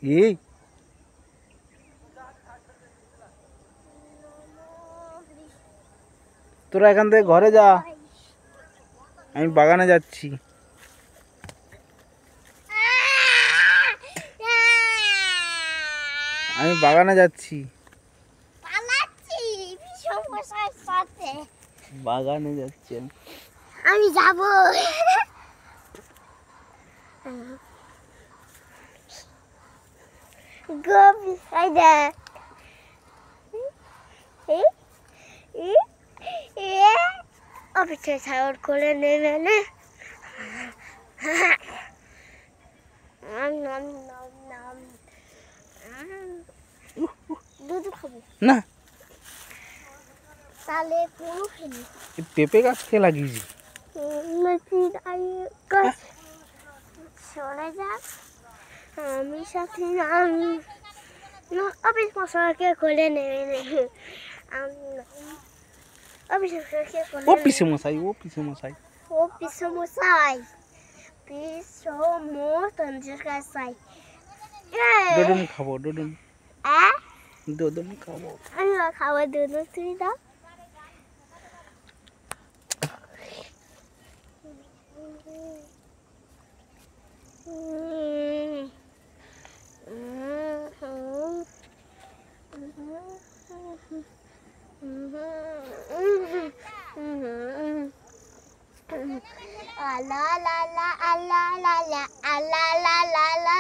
এই তোরা এখান থেকে ঘরে যা, আমি বাগানে যাচ্ছি। আমি বাগানে যাচ্ছি, বাগানে যাচ্ছি আমি যাব। গোপি এই দেখ, অফিসে ছাগল করে নেবে না। দুধ খাবো না। তাহলে কোনো খেলি পেঁপে গাছ কে লাগিয়েছি? সরে যাক, আমি সাথে আমি অফিস মশাইকে খুলে নেবে। ও পিসে মশাই, ও পিসে মশাই, ও পিসো মশাই, পিসো মশাই। ডুডুন খাবো, ডুডুন ডুডুন খাবো। আমি খাবার দুধ তুই দাও। La la la la la la la la la la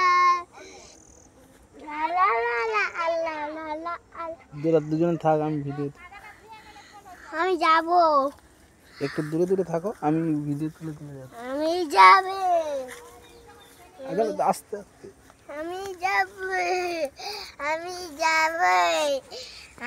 দুজনে থাক, আমি ভিডিও, আমি যাব। একটু দূরে দূরে থাকো, আমি ভিডিও তুলে তুলে যাচ্ছি। আমি যাবে, আস্তে আস্তে আমি যাবে।